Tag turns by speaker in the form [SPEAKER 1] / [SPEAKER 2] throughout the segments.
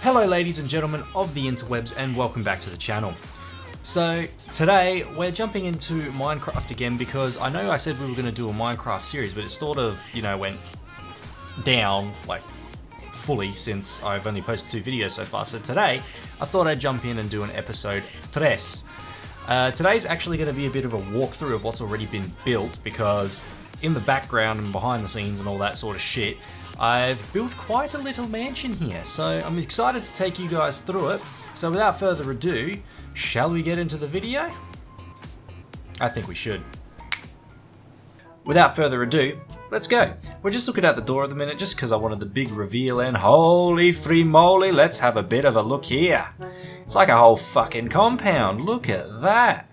[SPEAKER 1] Hello ladies and gentlemen of the interwebs and welcome back to the channel. So today we're jumping into Minecraft again because I know I said we were going to do a Minecraft series, but it sort of, went down like fully since I've only posted 2 videos so far. So today I thought I'd jump in and do an episode 3. Today's actually going to be a bit of a walkthrough of what's already been built, because in the background and behind the scenes and all that sort of shit, I've built quite a little mansion here, so I'm excited to take you guys through it. So without further ado, shall we get into the video? I think we should. Without further ado, let's go. We're just looking out the door at the minute just because I wanted the big reveal, and holy free moly, let's have a bit of a look here. It's like a whole fucking compound, look at that.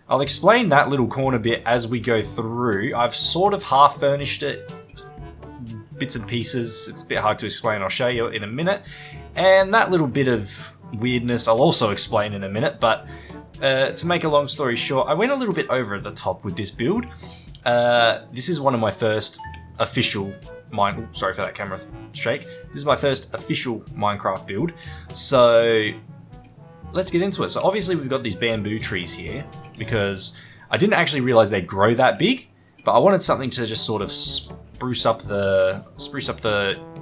[SPEAKER 1] I'll explain that little corner bit as we go through. I've sort of half furnished it, bits and pieces. It's a bit hard to explain, I'll show you in a minute. And that little bit of weirdness I'll also explain in a minute, but to make a long story short, I went a little bit over the top with this build. This is one of my first official sorry for that camera shake. This is my first official Minecraft build, so let's get into it. So obviously we've got these bamboo trees here because I didn't actually realize they'd grow that big, but I wanted something to just sort of spruce up the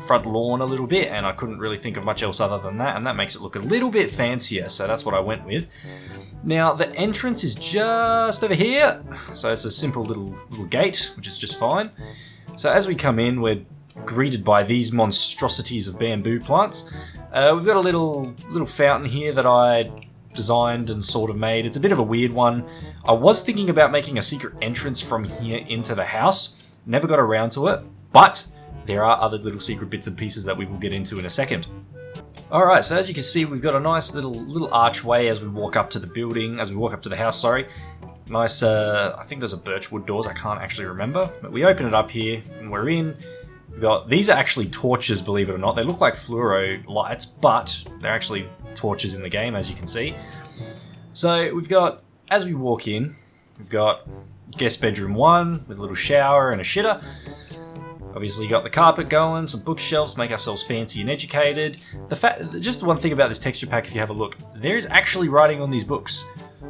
[SPEAKER 1] front lawn a little bit, and I couldn't really think of much else other than that, and that makes it look a little bit fancier, so that's what I went with. Now the entrance is just over here, so it's a simple little gate, which is just fine. So as we come in, we're greeted by these monstrosities of bamboo plants. We've got a little fountain here that I designed and sort of made. It's a bit of a weird one. I was thinking about making a secret entrance from here into the house. Never got around to it, but there are other little secret bits and pieces that we will get into in a second. Alright, so as you can see, we've got a nice little archway as we walk up to the building, as we walk up to the house, sorry. Nice, I think those are birchwood doors, I can't actually remember. But we open it up here, and we're in. We've got, these are actually torches, believe it or not. They look like fluoro lights, but they're actually torches in the game, as you can see. So we've got, as we walk in, we've got guest bedroom 1 with a little shower and a shitter. Obviously, you got the carpet going, some bookshelves, make ourselves fancy and educated. Just one thing about this texture pack, if you have a look, there is actually writing on these books.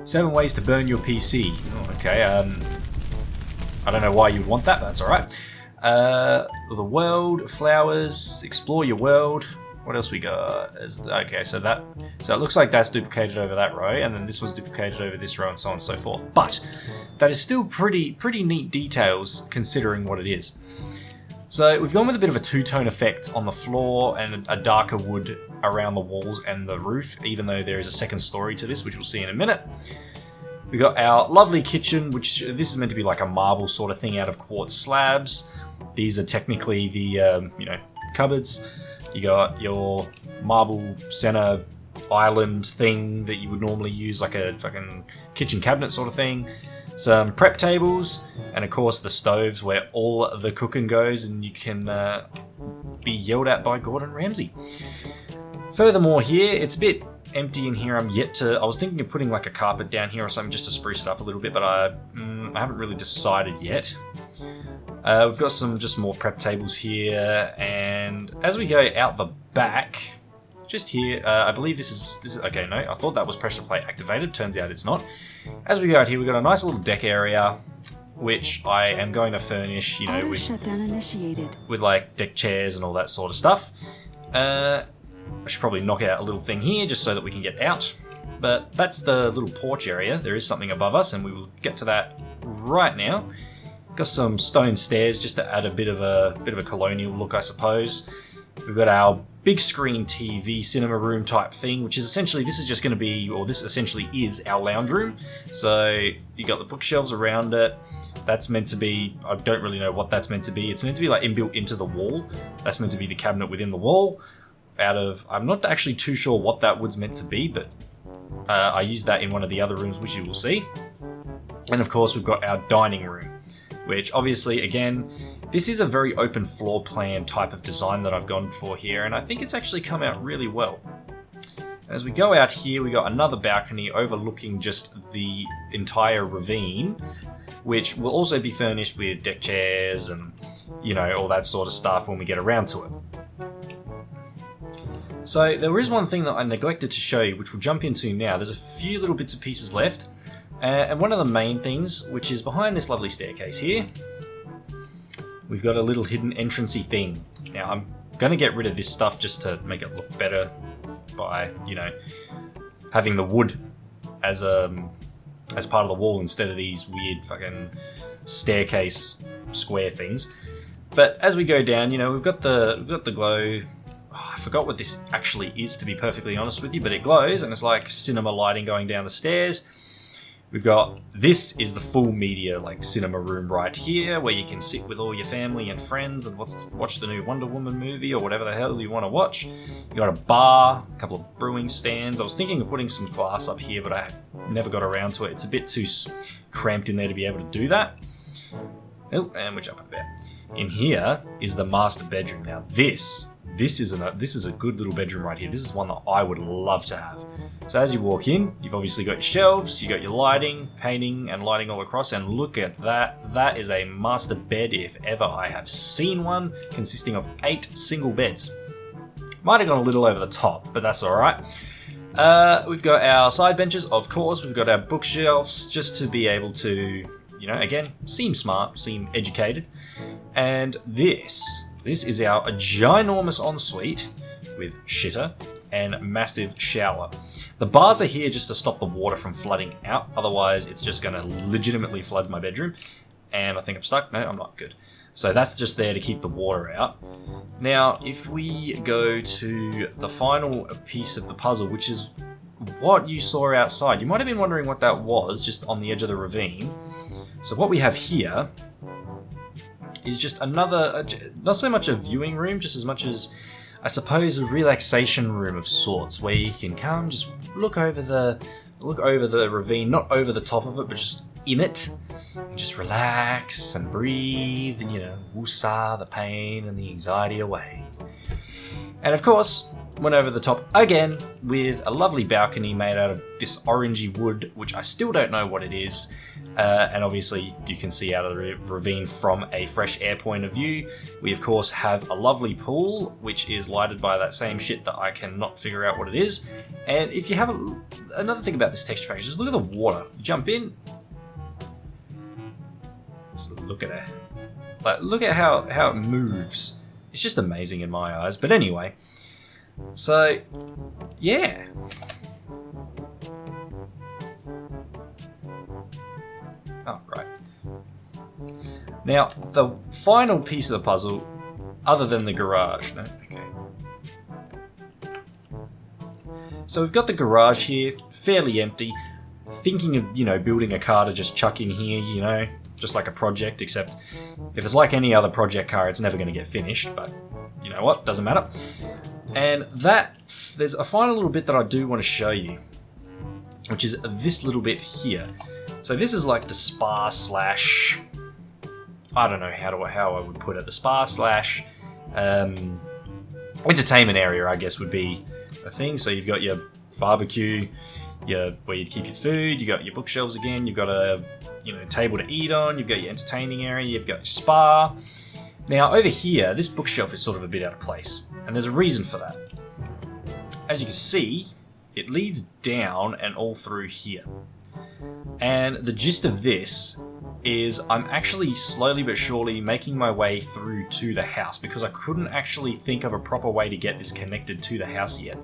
[SPEAKER 1] 7 ways to burn your PC. Oh, okay, I don't know why you'd want that, but that's alright. The world, flowers, explore your world. What else we got? Okay, so it looks like that's duplicated over that row, and then this was duplicated over this row, and so on and so forth. But that is still pretty neat details considering what it is. So we've gone with a bit of a two-tone effect on the floor and a darker wood around the walls and the roof, even though there is a second story to this, which we'll see in a minute. We've got our lovely kitchen, which this is meant to be like a marble sort of thing out of quartz slabs. These are technically the cupboards. You got your marble center island thing that you would normally use, like a fucking kitchen cabinet sort of thing. Some prep tables, and of course the stoves where all the cooking goes, and you can be yelled at by Gordon Ramsay. Furthermore, here it's a bit empty in here. I was thinking of putting like a carpet down here or something just to spruce it up a little bit, but I haven't really decided yet. We've got some just more prep tables here, and as we go out the back, just here, I believe this is okay. No, I thought that was pressure plate activated. Turns out it's not. As we go out here, we've got a nice little deck area, which I am going to furnish, with like deck chairs and all that sort of stuff. I should probably knock out a little thing here just so that we can get out. But that's the little porch area. There is something above us, and we will get to that right now. Got some stone stairs just to add a bit of a colonial look, I suppose. We've got our big screen TV cinema room type thing, which is essentially, this essentially is our lounge room. So you got the bookshelves around it. That's meant to be, I don't really know what that's meant to be. It's meant to be like inbuilt into the wall. That's meant to be the cabinet within the wall. I'm not actually too sure what that was meant to be, but I used that in one of the other rooms, which you will see. And of course, we've got our dining room, which obviously, again, this is a very open floor plan type of design that I've gone for here, and I think it's actually come out really well. As we go out here, we got another balcony overlooking just the entire ravine, which will also be furnished with deck chairs and, all that sort of stuff when we get around to it. So there is one thing that I neglected to show you, which we'll jump into now. There's a few little bits and pieces left. And one of the main things, which is behind this lovely staircase here, we've got a little hidden entrancey thing. Now I'm going to get rid of this stuff just to make it look better by, you know, having the wood as part of the wall instead of these weird fucking staircase square things. But as we go down, you know, we've got the glow. Oh, I forgot what this actually is, to be perfectly honest with you, but it glows and it's like cinema lighting going down the stairs. We've got, this is the full media, like, cinema room right here, where you can sit with all your family and friends and watch the new Wonder Woman movie or whatever the hell you want to watch. You got a bar, a couple of brewing stands. I was thinking of putting some glass up here, but I never got around to it. It's a bit too cramped in there to be able to do that. Oh, and we jump up a bit. In here is the master bedroom. Now this is a good little bedroom right here. This is one that I would love to have. So as you walk in, you've obviously got your shelves, you got your lighting, painting, and lighting all across, and look at that. That is a master bed if ever I have seen one, consisting of 8 single beds. Might have gone a little over the top, but that's alright. We've got our side benches, of course. We've got our bookshelves, just to be able to, you know, again, seem smart, seem educated. And this is our ginormous ensuite with shitter and massive shower. The bars are here just to stop the water from flooding out, otherwise it's just going to legitimately flood my bedroom. And I think I'm stuck. No, I'm not. Good. So that's just there to keep the water out. Now, if we go to the final piece of the puzzle, which is what you saw outside, you might have been wondering what that was, just on the edge of the ravine. So what we have here is just another, not so much a viewing room, just as much as, I suppose, a relaxation room of sorts, where you can come, just look over the ravine, not over the top of it, but just in it, and just relax and breathe, and, you know, woosah the pain and the anxiety away. And of course, went over the top again with a lovely balcony made out of this orangey wood, which I still don't know what it is. And obviously you can see out of the ravine from a fresh air point of view. We of course have a lovely pool, which is lighted by that same shit that I cannot figure out what it is. And if you have another thing about this texture package, just look at the water. You jump in, just look at it. Like, look at how it moves. It's just amazing in my eyes. But anyway, so yeah. Oh, right. Now, the final piece of the puzzle, other than the garage, no? Okay. So we've got the garage here, fairly empty. Thinking of, you know, building a car to just chuck in here, you know, just like a project, except if it's like any other project car, it's never going to get finished, but you know what, doesn't matter. And there's a final little bit that I do want to show you, which is this little bit here. So this is like the spa slash, I don't know how I would put it, the spa slash entertainment area, I guess, would be a thing. So you've got your barbecue, where you'd keep your food, you got your bookshelves again, you've got a table to eat on, you've got your entertaining area, you've got your spa. Now over here, this bookshelf is sort of a bit out of place, and there's a reason for that. As you can see, it leads down and all through here. And the gist of this is I'm actually slowly but surely making my way through to the house, because I couldn't actually think of a proper way to get this connected to the house yet.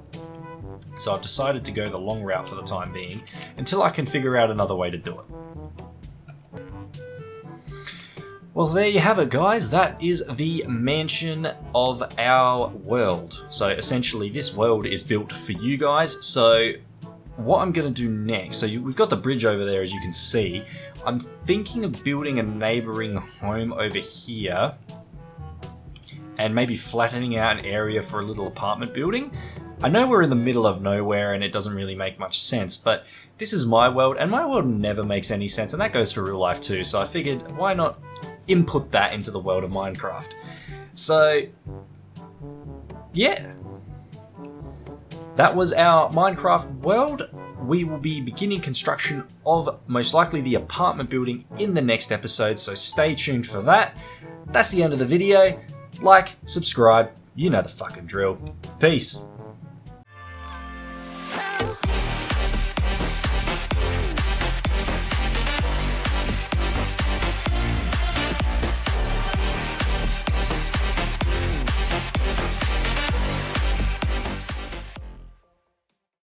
[SPEAKER 1] So I've decided to go the long route for the time being, until I can figure out another way to do it. Well, there you have it, guys. That is the mansion of our world. So essentially, this world is built for you guys. So what I'm going to do next, so we've got the bridge over there, as you can see. I'm thinking of building a neighboring home over here, and maybe flattening out an area for a little apartment building. I know we're in the middle of nowhere and it doesn't really make much sense, but this is my world, and my world never makes any sense, and that goes for real life too. So I figured, why not input that into the world of Minecraft? So yeah, that was our Minecraft world. We will be beginning construction of most likely the apartment building in the next episode, so stay tuned for that. That's the end of the video. Like, subscribe, you know the fucking drill. Peace.